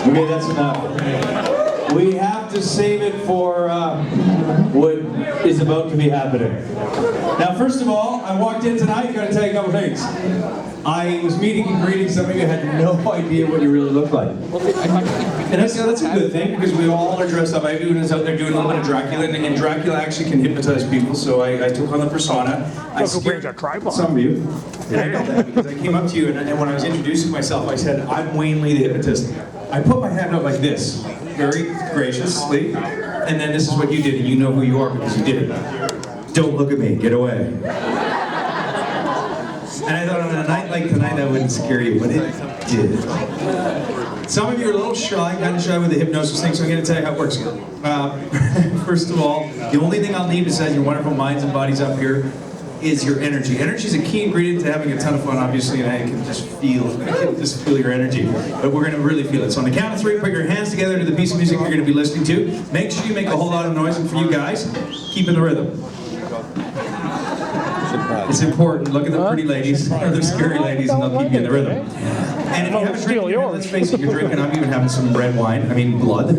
Okay, that's enough. We have to save it for what is about to be happening. Now, first of all, I walked in tonight, got to tell you a couple things. I was meeting and greeting some of you, had no idea what you really look like. And that's a good thing, because we all are dressed up. Everyone is out there doing a little bit of Dracula, and Dracula actually can hypnotize people, so I took on the persona. I scared some of you. And I know that because I came up to you, and when I was introducing myself, I said, I'm Wayne Lee, the hypnotist. I put my hand out like this, very graciously, and then this is what you did, and you know who you are because you did it. Don't look at me, get away. And I thought on a night like tonight that wouldn't scare you, but it did. Some of you are a little shy, kind of shy with the hypnosis thing, so I'm going to tell you how it works. First of all, the only thing I'll need besides your wonderful minds and bodies up here is your energy. Energy is a key ingredient to having a ton of fun, obviously, and I can just feel your energy. But we're going to really feel it. So on the count of 3, put your hands together to the piece of music you're going to be listening to. Make sure you make a whole lot of noise, and for you guys, keep in the rhythm. It's important. Look at the pretty ladies, or the scary ladies, and they'll keep you in the rhythm. And if you have a drink, let's face it, you're drinking, I'm even having some red wine, blood,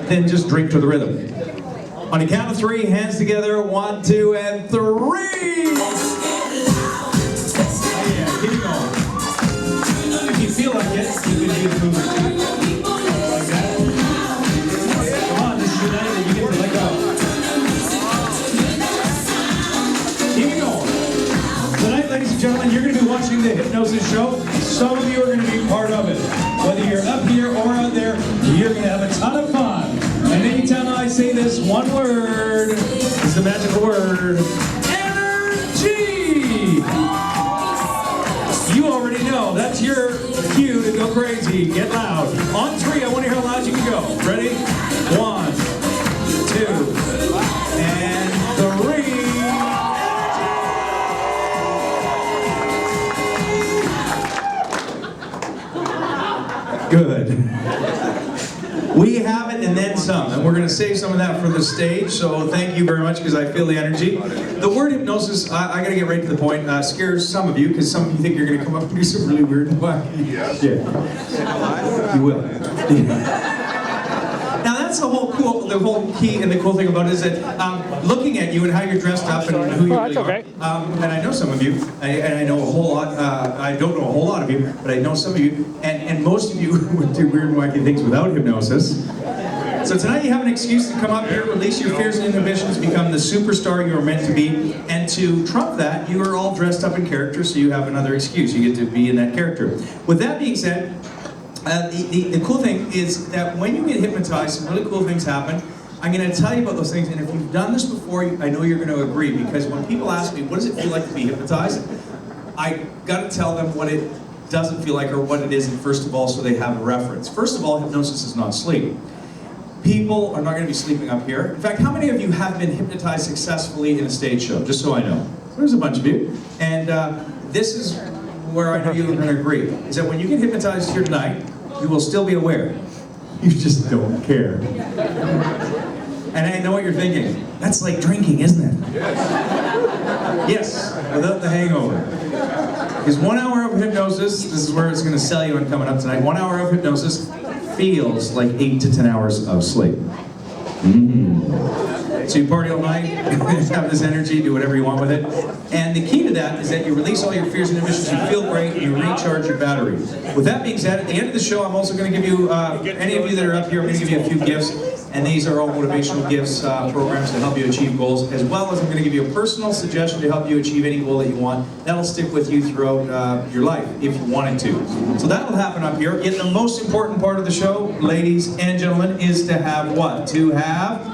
then just drink to the rhythm. On the count of 3, hands together, 1, 2, and 3! Oh yeah, keep going. If you feel like it, you can do the movement too. Like that. Come on, this is your night that you get to let go. Keep going. Tonight, ladies and gentlemen, you're going to be watching the hypnosis show. Some of you are going to be part of it. Whether you're up here or out there, you're going to have a ton of fun. And anytime I say this one word, it's the magical word, energy! You already know, that's your cue to go crazy, get loud. On 3, I want to hear how loud you can go. Ready? 1, 2, and 3. Good. We have it and then some, and we're going to save some of that for the stage, so thank you very much because I feel the energy. The word hypnosis, I got to get right to the point, scares some of you because some of you think you're going to come up and do some really weird and wacky shit. You will. Now that's the whole key and the cool thing about it is that looking at you and how you're dressed up and who you really are, and I know some of you, and I know a whole lot, I don't know a whole lot of you, but I know some of you, and most of you would do weird and wacky things without hypnosis. So tonight you have an excuse to come up here, release your fears and inhibitions, become the superstar you are meant to be, and to trump that, you are all dressed up in character, so you have another excuse. You get to be in that character. With that being said, the cool thing is that when you get hypnotized, some really cool things happen. I'm going to tell you about those things, and if you've done this before, I know you're going to agree, because when people ask me, what does it feel like to be hypnotized? I got to tell them what it doesn't feel like or what it isn't, first of all, so they have a reference. First of all, hypnosis is not sleep. People are not going to be sleeping up here. In fact, how many of you have been hypnotized successfully in a stage show? Just so I know. There's a bunch of you. And this is where I know you're going to agree, is that when you get hypnotized here tonight, you will still be aware. You just don't care. And I know what you're thinking. That's like drinking, isn't it? Yes, without the hangover. Because 1 hour of hypnosis, this is where it's going to sell you on coming up tonight, 1 hour of hypnosis feels like 8 to 10 hours of sleep. So you party all night, have this energy, do whatever you want with it. And the key to that is that you release all your fears and inhibitions, you feel great, and you recharge your battery. With that being said, at the end of the show, I'm also going to give you, any of you that are up here, I'm going to give you a few gifts. And these are all motivational gifts, programs to help you achieve goals, as well as I'm going to give you a personal suggestion to help you achieve any goal that you want. That'll stick with you throughout your life, if you wanted to. So that'll happen up here. Yet the most important part of the show, ladies and gentlemen, is to have what? To have...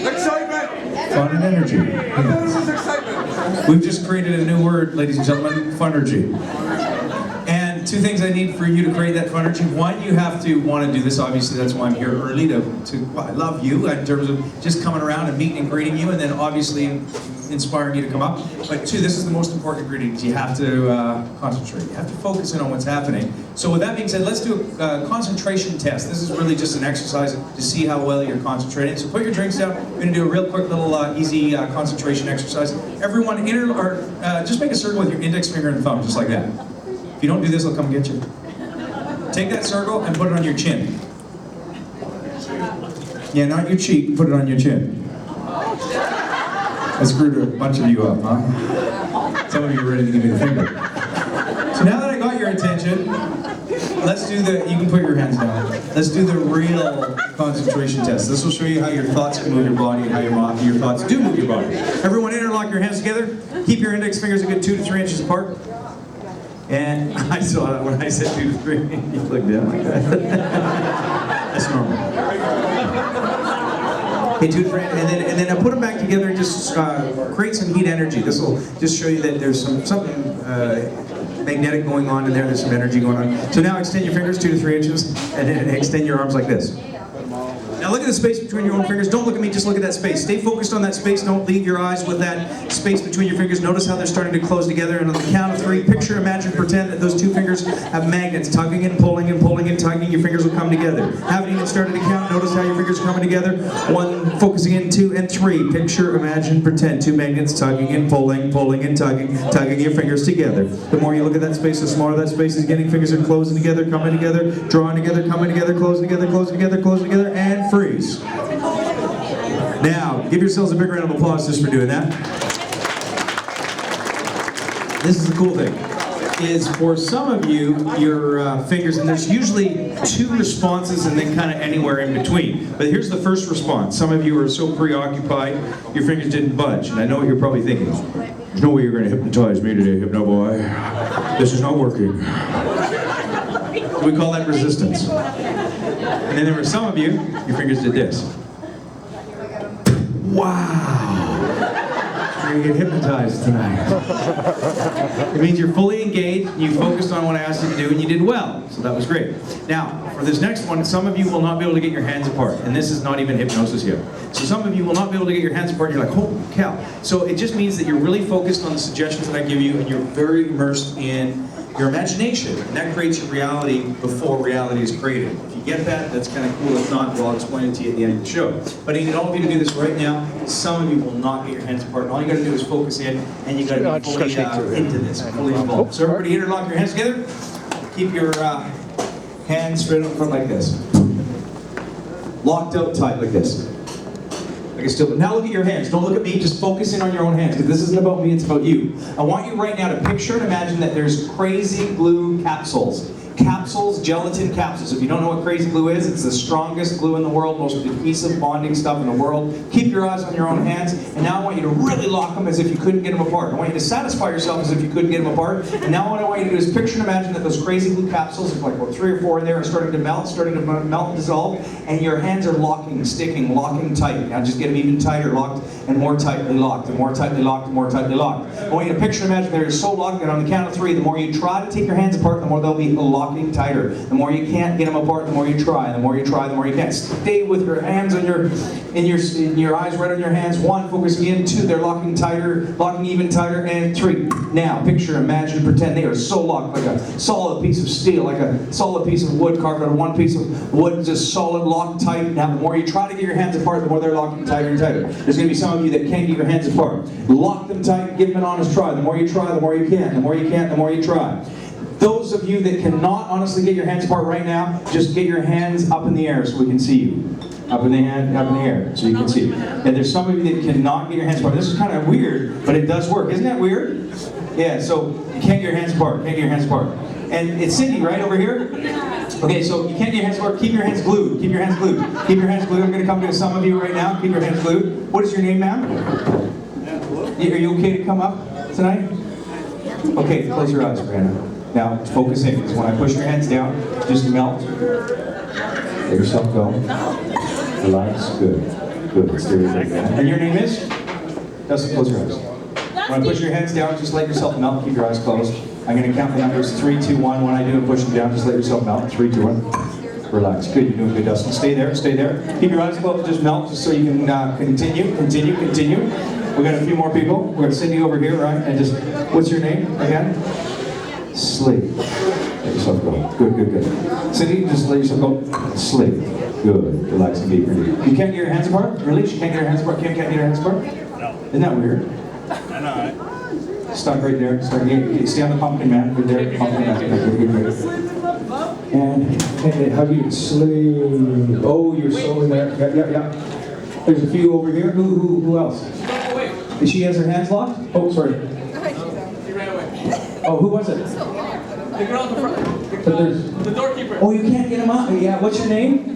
excitement! Fun and energy. This is excitement. We've just created a new word, ladies and gentlemen, funergy. And 2 things I need for you to create that funergy. 1, you have to want to do this. Obviously, that's why I'm here early well, I love you in terms of just coming around and meeting and greeting you, and then obviously inspiring you to come up. But 2, this is the most important ingredient. You have to concentrate. You have to focus in on what's happening. So with that being said, let's do a concentration test. This is really just an exercise to see how well you're concentrating. So put your drinks down. We're going to do a real quick little easy concentration exercise. Everyone, just make a circle with your index finger and thumb, just like that. If you don't do this, I'll come get you. Take that circle and put it on your chin. Yeah, not your cheek, put it on your chin. I screwed a bunch of you up, huh? Some of you are ready to give me the finger. So now that I got your attention, let's do the, you can put your hands down. Let's do the real concentration test. This will show you how your thoughts can move your body and how your thoughts do move your body. Everyone interlock your hands together. Keep your index fingers a good 2 to 3 inches apart. And I saw that when I said 2 to 3, you looked down like that. That's normal. Okay, 2 to 3, and then I put them back together and just create some heat energy. This will just show you that there's something magnetic going on in there. There's some energy going on. So now extend your fingers 2 to 3 inches, and then extend your arms like this. Now look at the space between your own fingers. Don't look at me, just look at that space. Stay focused on that space. Don't leave your eyes with that space between your fingers. Notice how they're starting to close together. And on the count of 3, picture, imagine, pretend that those 2 fingers have magnets tugging and pulling and pulling and tugging. Your fingers will come together. Haven't even started to count. Notice how your fingers are coming together. 1, focusing in, 2, and 3. Picture, imagine, pretend. 2 magnets tugging and pulling, pulling and tugging, tugging your fingers together. The more you look at that space, the smaller that space is getting. Fingers are closing together, coming together, drawing together, coming together, closing together, closing together, closing together, and freeze. Now, give yourselves a big round of applause just for doing that. This is the cool thing, is for some of you, your fingers, and there's usually 2 responses and then kind of anywhere in between. But here's the first response. Some of you are so preoccupied, your fingers didn't budge. And I know what you're probably thinking. There's no way you're going to hypnotize me today, Hypno Boy. This is not working. We call that resistance. And then there were some of you, your fingers did this. Wow! You're going to get hypnotized tonight. It means you're fully engaged, you focused on what I asked you to do, and you did well. So that was great. Now, for this next one, some of you will not be able to get your hands apart. And this is not even hypnosis yet. So some of you will not be able to get your hands apart. You're like, holy cow. So it just means that you're really focused on the suggestions that I give you, and you're very immersed in your imagination. And that creates your reality before reality is created. If you get that, that's kind of cool. If not, well, I'll explain it to you at the end of the show. But I need all of you to do this right now. Some of you will not get your hands apart. And all you got to do is focus in, and you got to be fully into this, fully involved. So everybody interlock your hands together. Keep your hands straight up front like this. Locked out tight like this. Still, now look at your hands. Don't look at me, just focus in on your own hands, because this isn't about me, it's about you. I want you right now to picture and imagine that there's crazy glue capsules. Capsules, gelatin capsules. If you don't know what crazy glue is, it's the strongest glue in the world, most adhesive bonding stuff in the world. Keep your eyes on your own hands, and now I want you to really lock them as if you couldn't get them apart. I want you to satisfy yourself as if you couldn't get them apart. And now what I want you to do is picture and imagine that those crazy glue capsules, there's like about 3 or 4 in there, are starting to melt and dissolve, and your hands are locking, sticking, locking tight. Now just get them even tighter, locked, and more tightly locked, and more tightly locked, and more tightly locked. I want you to picture and imagine they're so locked that on the count of 3, the more you try to take your hands apart, the more they'll be locking tighter. The more you can't get them apart, the more you try. The more you try, the more you can't. Stay with your hands on your eyes right on your hands. 1, focusing in. 2, they're locking tighter, locking even tighter. And 3. Now, picture, imagine, pretend they are so locked, like a solid piece of steel, like a solid piece of wood carved out of one piece of wood, just solid, locked tight. Now, the more you try to get your hands apart, the more they're locking tighter and tighter. There's going to be some of you that can't get your hands apart. Lock them tight, give them an honest try. The more you try, the more you can. The more you can't, the more you try. Those of you that cannot honestly get your hands apart right now, just get your hands up in the air so we can see you. Up in the air so you can see. And there's some of you that cannot get your hands apart. This is kind of weird, but it does work. Isn't that weird? Yeah, so you can't get your hands apart. Can't get your hands apart. And it's Cindy, right, over here? Okay, so you can't get your hands apart. Keep your hands glued. Keep your hands glued. Keep your hands glued. I'm going to come to some of you right now. Keep your hands glued. What is your name, ma'am? Are you okay to come up tonight? Okay, close your eyes, Brandon. Now, focus in, because when I push your hands down, just melt. Let yourself go. Relax. Good. Good. Stay with it. And your name is? Dustin, close your eyes. When I push your hands down, just let yourself melt. Keep your eyes closed. I'm going to count the numbers 3, 2, 1. When I do and push them down, just let yourself melt. 3, 2, 1. Relax. Good. You're doing good, Dustin. Stay there. Stay there. Keep your eyes closed. Just melt, just so you can continue. We got a few more people. We're going to send you over here, right? And just, what's your name again? Sleep. Let yourself go. Good, good, good. Cindy, just let yourself go. Sleep. Good. Relax and deep. You can't get your hands apart? Really? You can't get your hands apart? Can't get your hands apart? No. Isn't that weird? I know. Stuck right there. Stay on the pumpkin, man. Good there. Pumpkin man. Good, good, good. And how do you sleep? Oh, you're so in there. Yeah. There's a few over here. Who else? She has her hands locked? Oh, sorry. She ran away. Oh, who was it? The girl at the front. The doorkeeper. Oh, you can't get him out. Yeah, what's your name?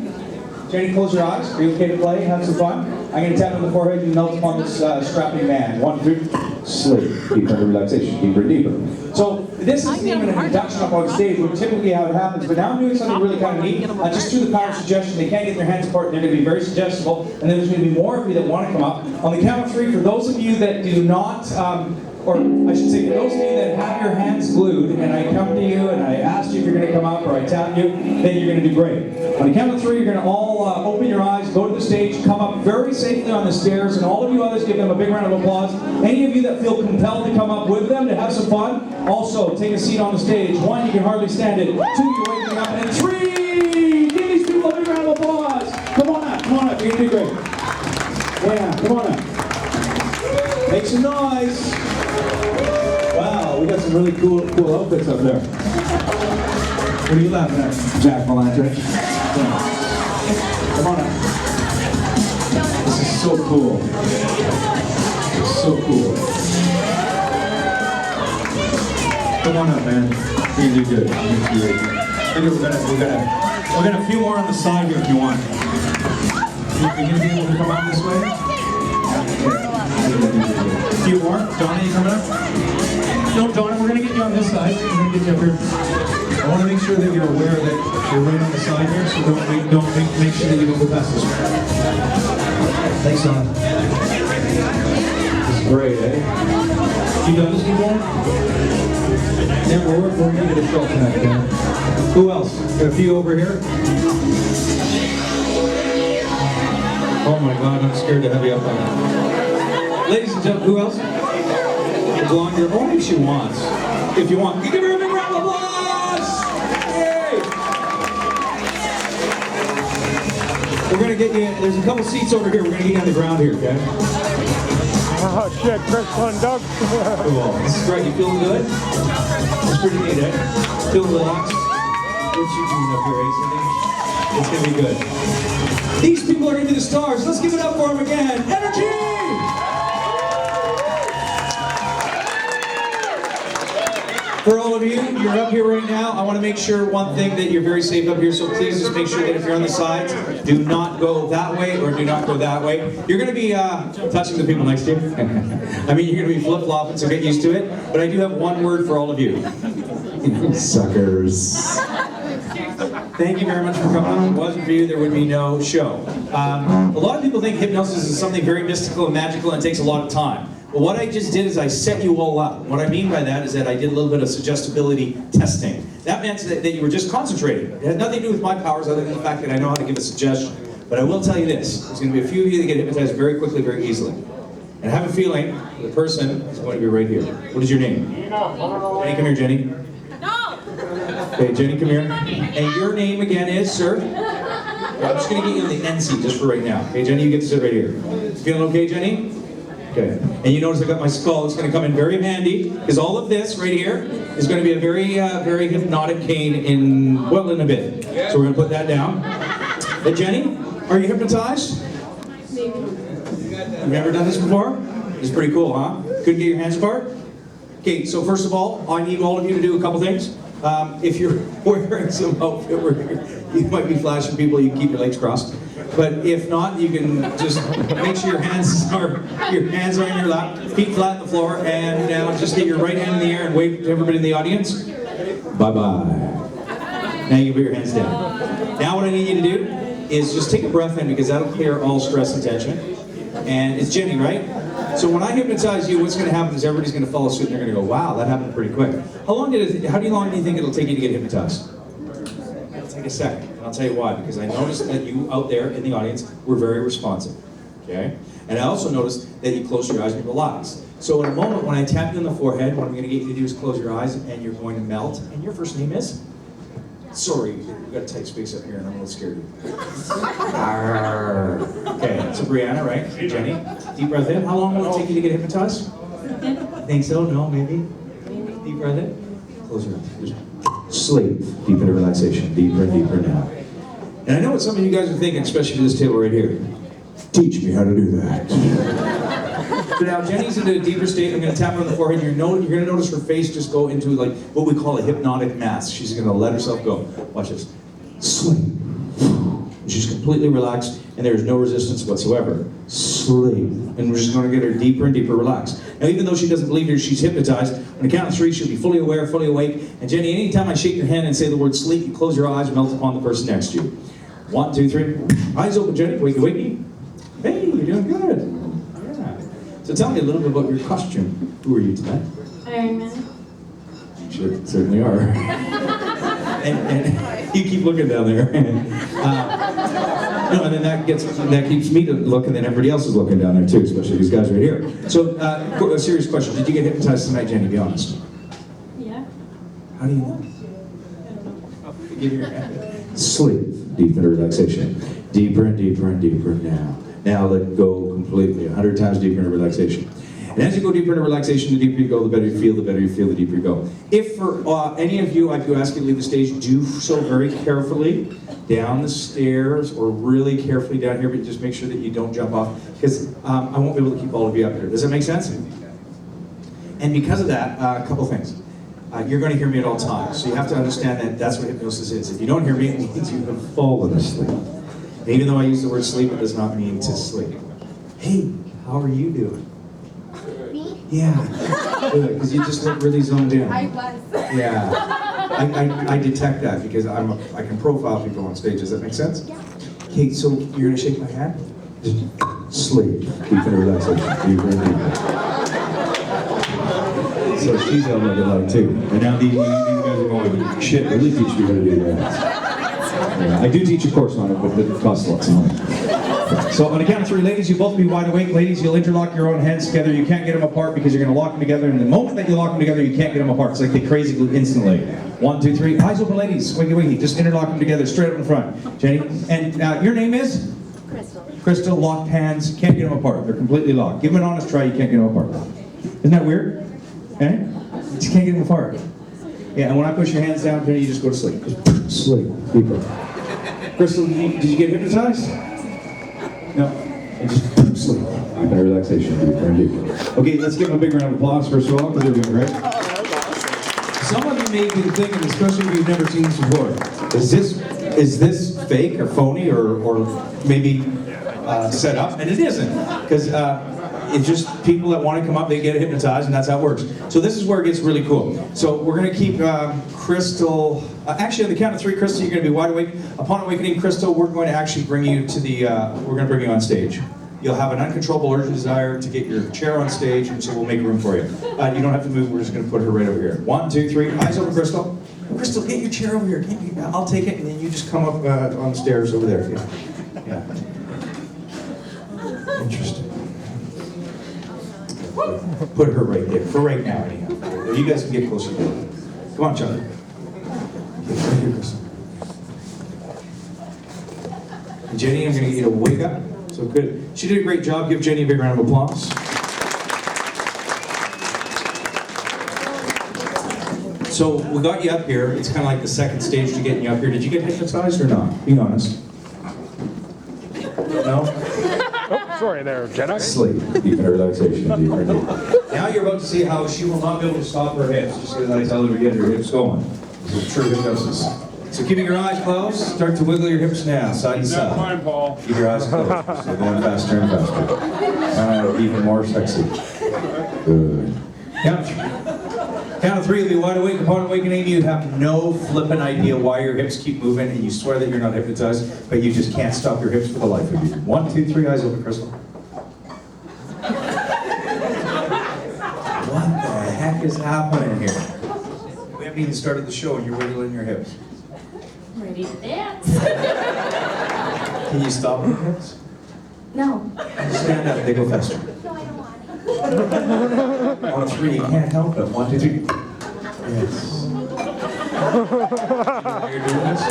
Jenny, close your eyes. Are you okay to play? Have some fun? I'm going to tap on the forehead and melt upon this strapping man. 1, 2, sleep. Deeper into relaxation. Deeper and deeper. So this isn't even an induction up on stage, which typically how it happens. But now I'm doing something really kind of neat. Just through the power of suggestion, they can't get their hands apart. They're going to be very suggestible. And then there's going to be more of you that want to come up. On the count of 3, for those of you that do not... or I should say, for those of you that have your hands glued, and I come to you and I ask you if you're going to come up, or I tap you, then you're going to do great. On the count of 3, you're going to all open your eyes, go to the stage, come up very safely on the stairs, and all of you others give them a big round of applause. Any of you that feel compelled to come up with them to have some fun, also take a seat on the stage. 1, you can hardly stand it. 2, you're waking up. And 3, give these people a big round of applause. Come on up, you're going to do great. Yeah, come on up. Make some noise. Wow, we got some really cool outfits up there. What are you laughing at, Jack Melandrick? Yeah. Come on up. This is so cool. It's so cool. Come on up, man. You're gonna do good. I think we got a few more on the side here if you want. You gonna be able to come out this way? A few more. Donna, you coming up? No, Donna, we're going to get you on this side. We're going to get you up here. I want to make sure that you're aware that you're right on the side here, so make sure that you don't go past this way. Thanks, Donna. This is great, eh? You done this before? Yeah, we're going to get a show tonight, man. Who else? Got a few over here. Oh my God, I'm scared to have you up on that. Ladies and gentlemen, who else? Blonde girl. Oh, maybe she wants. If you want, give her a big round of applause! Yay! We're gonna get you. There's a couple seats over here. We're gonna get you on the ground here, okay? Oh shit, Chris Van Doug. Cool. This is great. You feeling good? It's pretty neat, eh? Feeling relaxed? What's you doing up here, Ace? It's gonna be good. These people are gonna be the stars. Let's give it up for them again. Energy! For all of you, you're up here right now. I want to make sure one thing that you're very safe up here, so please just make sure that if you're on the sides, do not go that way or do not go that way. You're going to be touching the people next to you. I mean, you're going to be flip-flopping, so get used to it. But I do have one word for all of you. Suckers. Thank you very much for coming. If it wasn't for you, there would be no show. A lot of people think hypnosis is something very mystical and magical and it takes a lot of time. But what I just did is I set you all up. What I mean by that is that I did a little bit of suggestibility testing. That meant that you were just concentrating. It had nothing to do with my powers other than the fact that I know how to give a suggestion. But I will tell you this, there's going to be a few of you that get hypnotized very quickly, very easily. And I have a feeling the person is going to be right here. What is your name? Jenny, come here, Jenny. No! Okay, Jenny, come here. And your name again is, sir? I'm just going to get you on the end seat just for right now. Okay, Jenny, you get to sit right here. Feeling okay, Jenny? Okay. And you notice I got my skull. It's going to come in very handy because all of this right here is going to be a very, very hypnotic cane in a bit. So we're going to put that down. Hey, Jenny, are you hypnotized? You've never done this before? It's pretty cool, huh? Couldn't get your hands apart? Okay, so first of all, I need all of you to do a couple things. If you're wearing some outfit where you might be flashing people, you can keep your legs crossed. But if not, you can just make sure your hands are on your lap, feet flat on the floor, and now just get your right hand in the air and wave to everybody in the audience. Bye-bye. Now you can put your hands down. Now what I need you to do is just take a breath in because that'll clear all stress and tension. And it's Jenny, right? So when I hypnotize you, what's going to happen is everybody's going to follow suit and they're going to go, wow, that happened pretty quick. How long do you think it'll take you to get hypnotized? It'll take a second. And I'll tell you why. Because I noticed that you out there in the audience were very responsive. Okay? And I also noticed that you closed your eyes and relaxed. So in a moment when I tap you on the forehead, what I'm going to get you to do is close your eyes and you're going to melt. And your first name is? Sorry, we've got a tight space up here and I'm a little scared. Okay, so Brianna, right? Jenny, deep breath in. How long will it take you to get hypnotized? Think so? No, maybe? Deep breath in. Close your eyes. sleep, deep into relaxation, deeper and deeper now. And I know what some of you guys are thinking, especially to this table right here. Teach me how to do that. So now Jenny's into a deeper state. I'm going to tap her on the forehead. You're going to notice her face just go into like what we call a hypnotic mask. She's going to let herself go. Watch this. Sleep. She's completely relaxed, and there is no resistance whatsoever. Sleep. And we're just going to get her deeper and deeper relaxed. Now, even though she doesn't believe her, she's hypnotized. On the count of 3, she'll be fully aware, fully awake. And Jenny, anytime I shake your hand and say the word sleep, you close your eyes and melt upon the person next to you. 1, 2, 3. Eyes open, Jenny. Wakey, wakey. Hey, you're doing good. Yeah. So tell me a little bit about your costume. Who are you tonight? Iron Man. Sure, certainly are. and you keep looking down there. No, and then that keeps me to look, and then everybody else is looking down there too, especially these guys right here. So, a serious question: did you get hypnotized tonight, Jenny? Be honest. Yeah. How do you know? Give your hand. Sleep, deep into relaxation, deeper and deeper and deeper now. Now let go completely, 100 times deeper into relaxation. And as you go deeper into relaxation, the deeper you go, the better you feel, the better you feel, the deeper you go. If for any of you, I do ask you to leave the stage, do so very carefully down the stairs or really carefully down here, but just make sure that you don't jump off, because I won't be able to keep all of you up here. Does that make sense? And because of that, a couple things. You're going to hear me at all times, so you have to understand that that's what hypnosis is. If you don't hear me, it means you have fallen asleep. And even though I use the word sleep, it does not mean to sleep. Hey, how are you doing? Me? Yeah, good, because you just look really zoned in. I was. Yeah, I detect that because I can profile people on stage. Does that make sense? Yeah. Okay, so you're gonna shake my hand? Just sleep, deep into relaxation, deeper and deeper. So she's out like a light too. And now these guys are going, shit, really teach me how to do that. Yeah, I do teach a course on it, but it costs lots of money. So on the count of 3, ladies, you both be wide awake. Ladies, you'll interlock your own hands together. You can't get them apart because you're going to lock them together. And the moment that you lock them together, you can't get them apart. It's like they crazy glue instantly. 1, 2, 3. Eyes open, ladies. Wakey, wakey. Just interlock them together, straight up in front. Jenny. And your name is? Crystal. Crystal. Locked hands. Can't get them apart. They're completely locked. Give them an honest try. You can't get them apart. Isn't that weird? Eh? You just can't get them apart. Yeah, and when I push your hands down, Jenny, you just go to sleep. Just sleep. Deeper. Crystal, did you get hypnotized? No. And just sleep. Deep in relaxation. Deeper and deeper. Okay, let's give them a big round of applause first of all, because they're doing great. Some of you may be thinking, especially if you've never seen this before, is this fake or phony or maybe set up? And it isn't, because it's just people that want to come up, they get hypnotized, and that's how it works. So this is where it gets really cool. So we're going to keep Crystal, actually on the count of 3, Crystal, you're going to be wide awake. Upon awakening, Crystal, we're going to actually bring you to the, we're going to bring you on stage. You'll have an uncontrollable urgent desire to get your chair on stage, and so we'll make room for you. You don't have to move, we're just going to put her right over here. 1, 2, 3, eyes open, Crystal. Crystal, get your chair over here. I'll take it, and then you just come up on the stairs over there. Yeah. Interesting. Put her right there, for right now, anyhow. You guys can get closer to her. Come on, Chuck. Right here, Crystal. And Jenny, I'm going to get you to wake up. So good. She did a great job. Give Jenny a big round of applause. So we got you up here. It's kind of like the second stage to getting you up here. Did you get hypnotized or not? Be honest. No? Oh, sorry there, Jedi. Sleep. Deep in relaxation. Deeper and deeper. Now you're about to see how she will not be able to stop her hips just because I tell her to get her hips going. This is true hypnosis. So keeping your eyes closed, start to wiggle your hips now, side to side. Not mine, Paul. Keep your eyes closed. So going faster and faster. Even more sexy. Good. Count of 3, you'll be wide awake. Upon awakening, you have no flippant idea why your hips keep moving, and you swear that you're not hypnotized, but you just can't stop your hips for the life of you. 1, 2, 3, eyes open, Crystal. What the heck is happening here? We haven't even started the show, and you're wiggling your hips. Ready to dance? Can you stop your hips? No. Stand up, they go faster. No, I don't want it. 1, 3, you can't help it. 1, 2, 3. Yes. You know why you're doing this?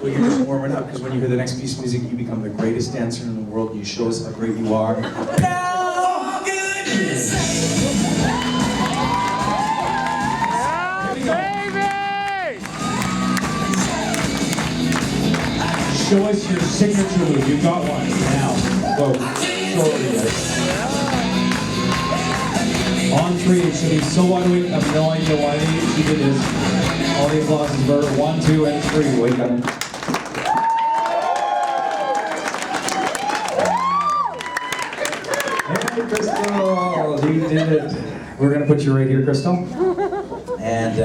Well, you're just warming up, because when you hear the next piece of music, you become the greatest dancer in the world, and you show us how great you are. No goodness! Baby! Show us your signature move. You've got one now. Go. Show it to us. On three, it should be so wide awake. I have no idea why she did this. All the applause is for her. 1, 2, and 3. Wake up. Hey, Crystal, you did it. We're going to put you right here, Crystal. And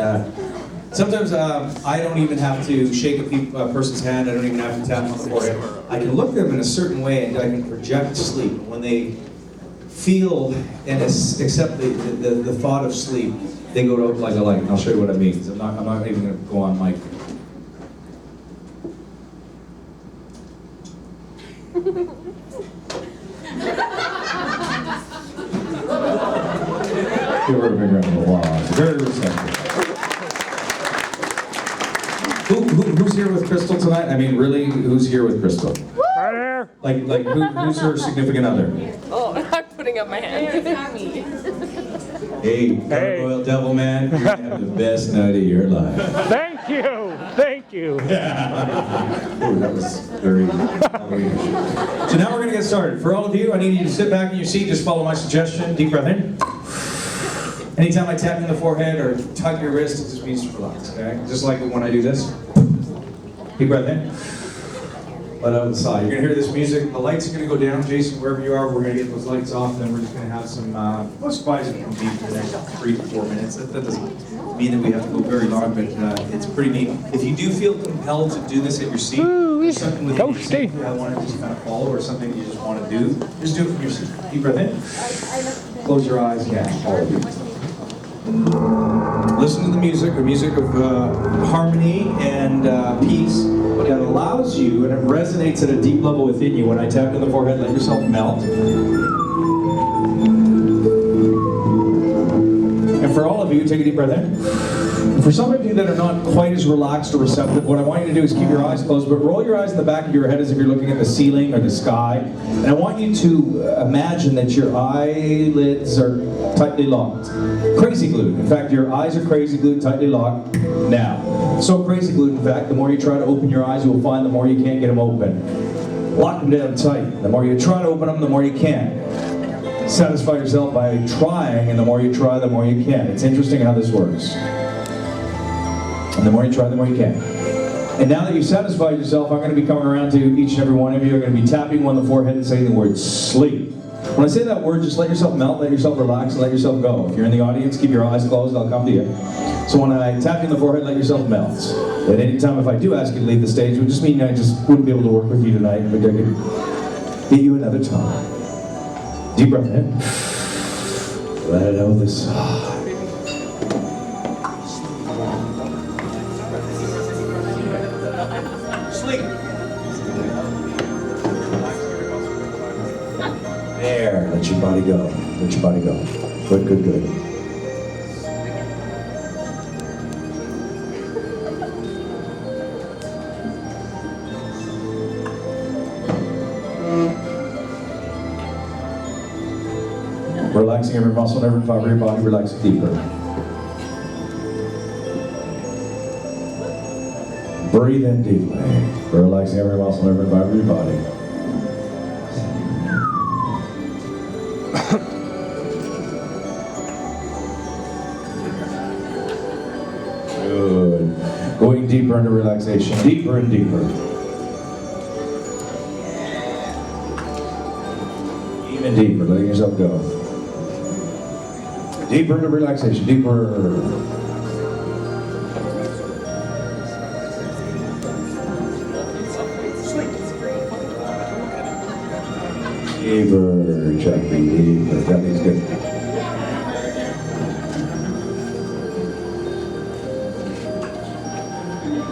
sometimes I don't even have to shake a person's hand. I don't even have to tap them on the forehead. I can look at them in a certain way and I can project sleep. When they feel and accept the thought of sleep, they go to like a light. And I'll show you what I mean. I'm not even going to go on mic. Give her a big round of applause. Very respectful. Who's here with Crystal tonight? I mean, really, who's here with Crystal? Right here. Like who's her significant other? Oh, I'm putting up my hand. It's not me. Hey, Gargoyle Devil Man, you're gonna have the best night of your life. Thank you. Thank you. Ooh, that was very Halloweenish. So now we're gonna get started. For all of you, I need you to sit back in your seat. Just follow my suggestion. Deep breath in. Anytime I tap you in the forehead or tug your wrist, it just means to relax, okay? Just like when I do this. Deep breath in. Let out the sigh. You're gonna hear this music. The lights are gonna go down. Jason, wherever you are, we're gonna get those lights off, and then we're just gonna have some, most spies that come deep for the next 3 to 4 minutes. That doesn't mean that we have to go very long, but it's pretty neat. If you do feel compelled to do this at your seat, or something with your seat you want to just kind of follow, or something you just want to do, just do it from your seat. Deep breath in. Close your eyes again, all of you. Listen to the music of harmony and peace that allows you, and it resonates at a deep level within you. When I tap in the forehead, let yourself melt. And for all of you, take a deep breath in. And for some of you that are not quite as relaxed or receptive, what I want you to do is keep your eyes closed, but roll your eyes in the back of your head as if you're looking at the ceiling or the sky. And I want you to imagine that your eyelids are tightly locked. Crazy glued. In fact, your eyes are crazy glued, tightly locked now. So crazy glued, in fact, the more you try to open your eyes, you will find the more you can't get them open. Lock them down tight. The more you try to open them, the more you can't. Satisfy yourself by trying, and the more you try, the more you can. It's interesting how this works. And the more you try, the more you can. And now that you've satisfied yourself, I'm going to be coming around to each and every one of you. I'm going to be tapping you on the forehead and saying the word sleep. When I say that word, just let yourself melt, let yourself relax, and let yourself go. If you're in the audience, keep your eyes closed, I'll come to you. So when I tap you on the forehead, let yourself melt. At any time, if I do ask you to leave the stage, it would just mean I just wouldn't be able to work with you tonight, but I could get you another time. Deep breath in. Let out the sigh. Sleep. There. Let your body go. Let your body go. Good, good, good. Relaxing every muscle, every fiber of your body, relax it deeper. Breathe in deeply. Relaxing every muscle, every fiber of your body. Good. Going deeper into relaxation, deeper and deeper. Even deeper, letting yourself go. Deeper into relaxation, deeper. Deeper, Chucky, deeper. That means good.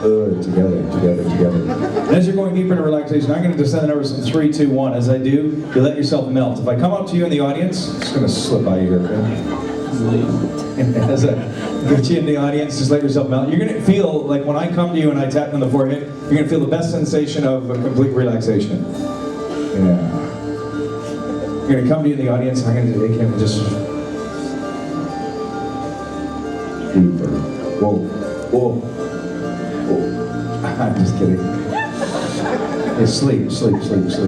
Good, together. And as you're going deeper into relaxation, I'm going to descend the numbers from 3, 2, 1. As I do, you let yourself melt. If I come up to you in the audience, I'm just going to slip by you here, okay? As I get you in the audience, just let yourself melt. You're going to feel like when I come to you and I tap you on the forehead, you're going to feel the best sensation of complete relaxation. Yeah. I'm going to come to you in the audience, and I'm going to take him and just deeper. Whoa. I'm just kidding. Sleep, sleep, sleep, sleep.